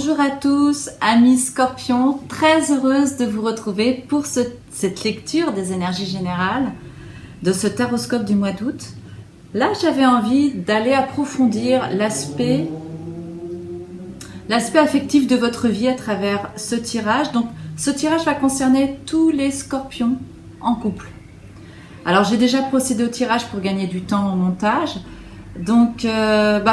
Bonjour à tous, amis Scorpions, très heureuse de vous retrouver pour cette lecture des énergies générales de ce taroscope du mois d'août. Là, j'avais envie d'aller approfondir l'aspect affectif de votre vie à travers ce tirage. Donc, ce tirage va concerner tous les Scorpions en couple. Alors, j'ai déjà procédé au tirage pour gagner du temps au montage. Donc,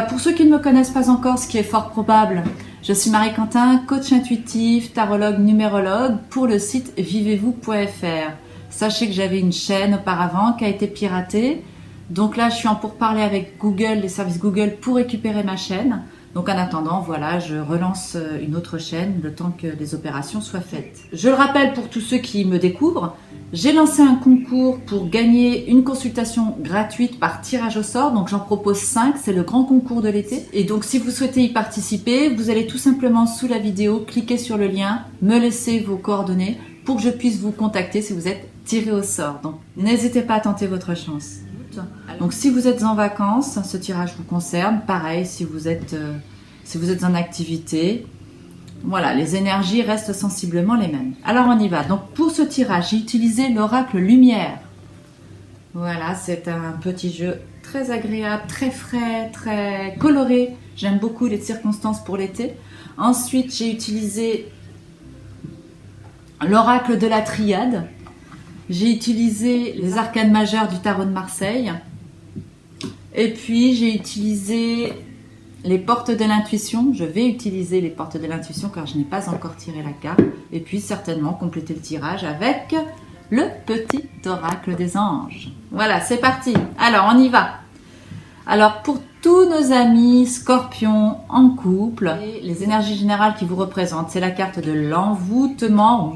pour ceux qui ne me connaissent pas encore, ce qui est fort probable, je suis Marie Quentin, coach intuitif, tarologue, numérologue pour le site vivez-vous.fr. Sachez que j'avais une chaîne auparavant qui a été piratée. Donc là, je suis en pourparlers avec Google, les services Google pour récupérer ma chaîne. Donc en attendant, voilà, je relance une autre chaîne le temps que les opérations soient faites. Je le rappelle pour tous ceux qui me découvrent, j'ai lancé un concours pour gagner une consultation gratuite par tirage au sort. Donc j'en propose 5, c'est le grand concours de l'été. Et donc si vous souhaitez y participer, vous allez tout simplement sous la vidéo cliquer sur le lien, me laisser vos coordonnées pour que je puisse vous contacter si vous êtes tiré au sort. Donc n'hésitez pas à tenter votre chance. Donc si vous êtes en vacances, ce tirage vous concerne. Pareil, si vous êtes en activité, voilà, les énergies restent sensiblement les mêmes. Alors on y va. Donc pour ce tirage, j'ai utilisé l'oracle lumière. Voilà, c'est un petit jeu très agréable, très frais, très coloré. J'aime beaucoup les circonstances pour l'été. Ensuite, j'ai utilisé l'oracle de la triade. J'ai utilisé les arcanes majeures du tarot de Marseille. Et puis, j'ai utilisé les portes de l'intuition. Je vais utiliser les portes de l'intuition car je n'ai pas encore tiré la carte. Et puis, certainement, compléter le tirage avec le petit oracle des anges. Voilà, c'est parti. Alors, on y va. Alors, pour tous nos amis Scorpions en couple, les énergies générales qui vous représentent, c'est la carte de l'envoûtement.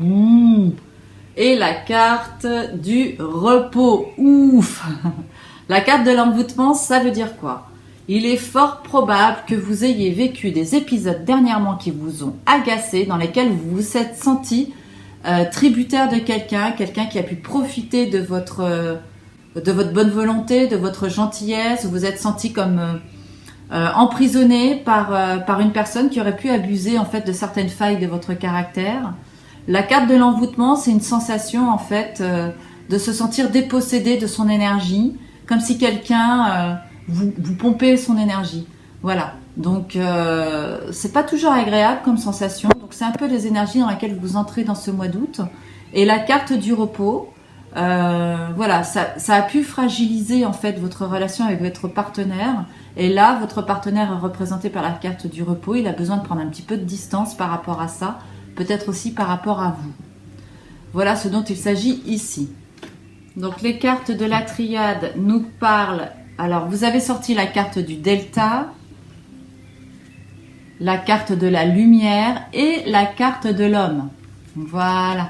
Et la carte du repos. Ouf! La carte de l'envoûtement, ça veut dire quoi? Il est fort probable que vous ayez vécu des épisodes dernièrement qui vous ont agacé, dans lesquels vous vous êtes senti tributaire de quelqu'un qui a pu profiter de votre bonne volonté, de votre gentillesse. Vous vous êtes senti comme emprisonné par une personne qui aurait pu abuser en fait de certaines failles de votre caractère. La carte de l'envoûtement, c'est une sensation en fait de se sentir dépossédé de son énergie, comme si quelqu'un vous pompait son énergie. Voilà. Donc c'est pas toujours agréable comme sensation. Donc c'est un peu les énergies dans lesquelles vous entrez dans ce mois d'août. Et la carte du repos, voilà, ça a pu fragiliser en fait votre relation avec votre partenaire. Et là, votre partenaire est représenté par la carte du repos. Il a besoin de prendre un petit peu de distance par rapport à ça. Peut-être aussi par rapport à vous. Voilà ce dont il s'agit ici. Donc les cartes de la triade nous parlent. Alors vous avez sorti la carte du delta, la carte de la lumière et la carte de l'homme. Voilà.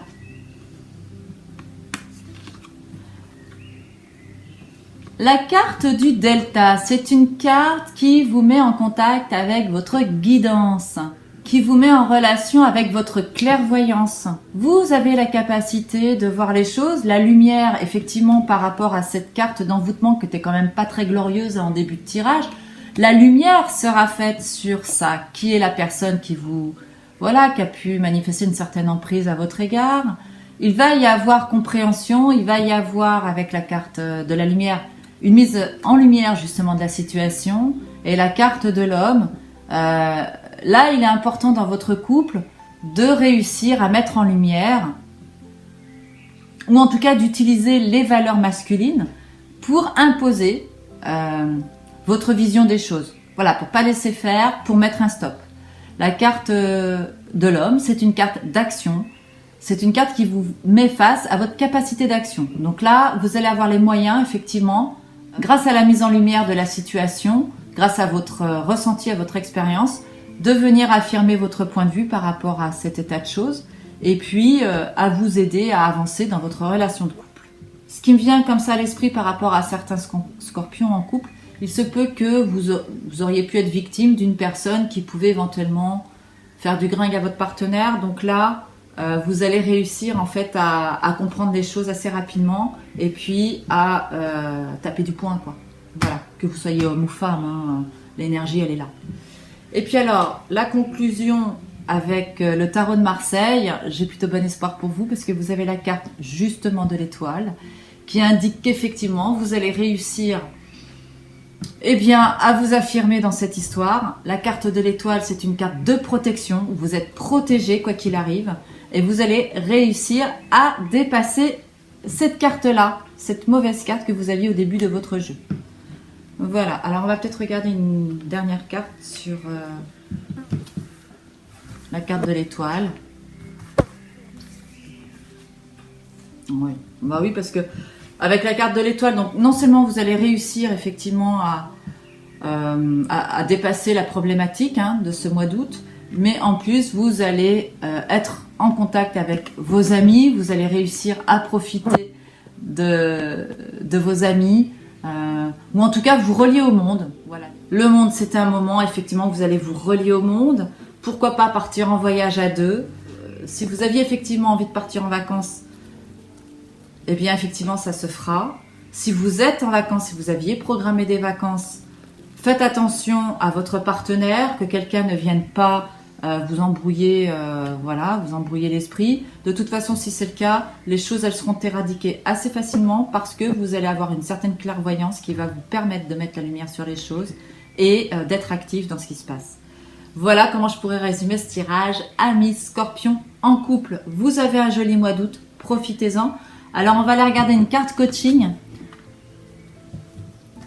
La carte du delta, c'est une carte qui vous met en contact avec votre guidance, qui vous met en relation avec votre clairvoyance. Vous avez la capacité de voir les choses. La lumière, effectivement, par rapport à cette carte d'envoûtement qui était quand même pas très glorieuse en début de tirage, la lumière sera faite sur ça. Qui est la personne qui vous... Voilà, qui a pu manifester une certaine emprise à votre égard. Il va y avoir compréhension, il va y avoir, avec la carte de la lumière, une mise en lumière justement de la situation. Et la carte de l'homme... là, il est important dans votre couple de réussir à mettre en lumière, ou en tout cas d'utiliser les valeurs masculines pour imposer votre vision des choses. Voilà, pour pas laisser faire, pour mettre un stop. La carte de l'homme, c'est une carte d'action. C'est une carte qui vous met face à votre capacité d'action. Donc là, vous allez avoir les moyens, effectivement, grâce à la mise en lumière de la situation, grâce à votre ressenti, à votre expérience, de venir affirmer votre point de vue par rapport à cet état de choses et puis à vous aider à avancer dans votre relation de couple. Ce qui me vient comme ça à l'esprit par rapport à certains scorpions en couple, il se peut que vous auriez pu être victime d'une personne qui pouvait éventuellement faire du gringue à votre partenaire. Donc là, vous allez réussir en fait à comprendre les choses assez rapidement et puis à taper du poing, quoi. Voilà, que vous soyez homme ou femme, hein, l'énergie elle est là. Et puis alors, la conclusion avec le tarot de Marseille, j'ai plutôt bon espoir pour vous parce que vous avez la carte justement de l'étoile qui indique qu'effectivement vous allez réussir à vous affirmer dans cette histoire. La carte de l'étoile, c'est une carte de protection, où vous êtes protégé quoi qu'il arrive et vous allez réussir à dépasser cette carte-là, cette mauvaise carte que vous aviez au début de votre jeu. Voilà, alors on va peut-être regarder une dernière carte sur la carte de l'étoile. Oui. Bah oui, parce que avec la carte de l'étoile, donc non seulement vous allez réussir effectivement à dépasser la problématique de ce mois d'août, mais en plus vous allez être en contact avec vos amis, vous allez réussir à profiter de vos amis, ou en tout cas vous relier au monde. Voilà. Le monde, c'est un moment effectivement où vous allez vous relier au monde. Pourquoi pas partir en voyage à deux. Si vous aviez effectivement envie de partir en vacances, eh bien effectivement ça se fera. Si vous êtes en vacances, si vous aviez programmé des vacances, faites attention à votre partenaire, que quelqu'un ne vienne pas vous embrouiller, vous embrouiller l'esprit. De toute façon, si c'est le cas, les choses elles seront éradiquées assez facilement parce que vous allez avoir une certaine clairvoyance qui va vous permettre de mettre la lumière sur les choses et d'être actif dans ce qui se passe. Voilà comment je pourrais résumer ce tirage. Amis Scorpion en couple, vous avez un joli mois d'août, profitez-en. Alors on va aller regarder une carte coaching.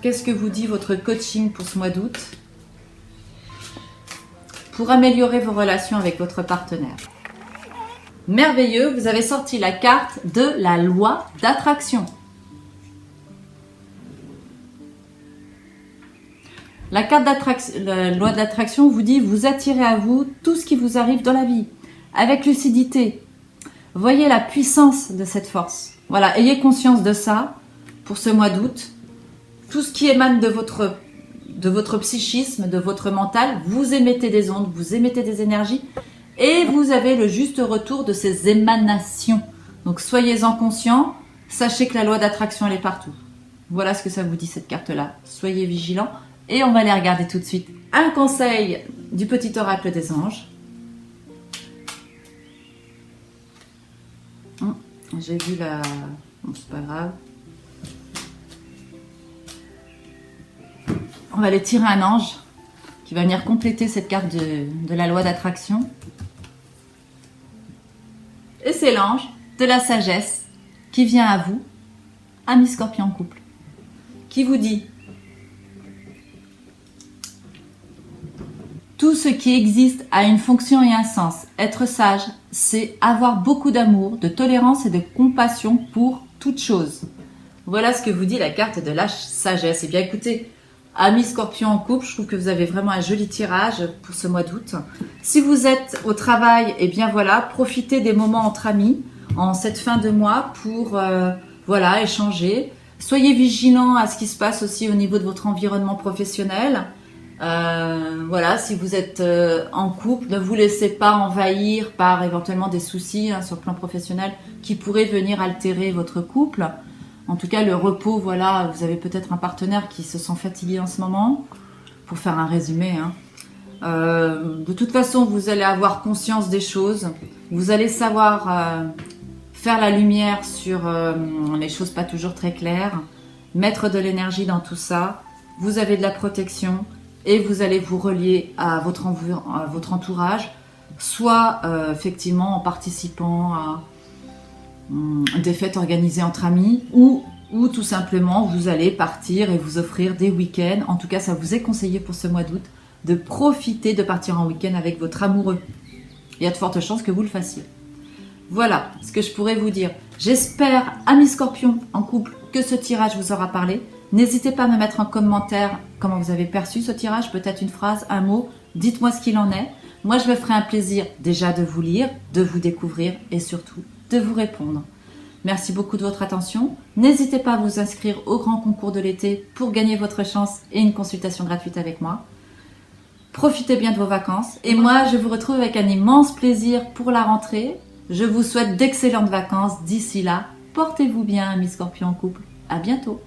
Qu'est-ce que vous dit votre coaching pour ce mois d'août? Pour améliorer vos relations avec votre partenaire. Merveilleux, vous avez sorti la carte de la loi d'attraction. La carte d'attraction, la loi d'attraction vous dit vous attirez à vous tout ce qui vous arrive dans la vie, avec lucidité. Voyez la puissance de cette force. Voilà, ayez conscience de ça pour ce mois d'août. Tout ce qui émane de votre psychisme, de votre mental, vous émettez des ondes, vous émettez des énergies et vous avez le juste retour de ces émanations. Donc soyez-en conscients, sachez que la loi d'attraction elle est partout. Voilà ce que ça vous dit cette carte-là. Soyez vigilants. Et on va aller regarder tout de suite un conseil du petit oracle des anges. J'ai vu la... Bon, c'est pas grave. On va aller tirer un ange qui va venir compléter cette carte de la loi d'attraction. Et c'est l'ange de la sagesse qui vient à vous, ami Scorpion en couple, qui vous dit: tout ce qui existe a une fonction et un sens. Être sage, c'est avoir beaucoup d'amour, de tolérance et de compassion pour toute chose. Voilà ce que vous dit la carte de la sagesse. Eh bien écoutez, amis Scorpion en couple, je trouve que vous avez vraiment un joli tirage pour ce mois d'août. Si vous êtes au travail, eh bien voilà, profitez des moments entre amis en cette fin de mois pour échanger. Soyez vigilants à ce qui se passe aussi au niveau de votre environnement professionnel. Si vous êtes en couple, ne vous laissez pas envahir par éventuellement des soucis sur le plan professionnel qui pourraient venir altérer votre couple. En tout cas, le repos, voilà, vous avez peut-être un partenaire qui se sent fatigué en ce moment, pour faire un résumé. De toute façon, vous allez avoir conscience des choses, vous allez savoir faire la lumière sur les choses pas toujours très claires, mettre de l'énergie dans tout ça, vous avez de la protection, et vous allez vous relier à votre entourage, soit effectivement en participant à des fêtes organisées entre amis, ou tout simplement vous allez partir et vous offrir des week-ends. En tout cas, ça vous est conseillé pour ce mois d'août de profiter de partir en week-end avec votre amoureux. Il y a de fortes chances que vous le fassiez. Voilà ce que je pourrais vous dire. J'espère, amis Scorpions en couple, que ce tirage vous aura parlé. N'hésitez pas à me mettre en commentaire comment vous avez perçu ce tirage, peut-être une phrase, un mot, dites-moi ce qu'il en est. Moi, je me ferai un plaisir déjà de vous lire, de vous découvrir et surtout de vous répondre. Merci beaucoup de votre attention. N'hésitez pas à vous inscrire au grand concours de l'été pour gagner votre chance et une consultation gratuite avec moi. Profitez bien de vos vacances et moi, je vous retrouve avec un immense plaisir pour la rentrée. Je vous souhaite d'excellentes vacances. D'ici là, portez-vous bien, amis Scorpions en couple. À bientôt.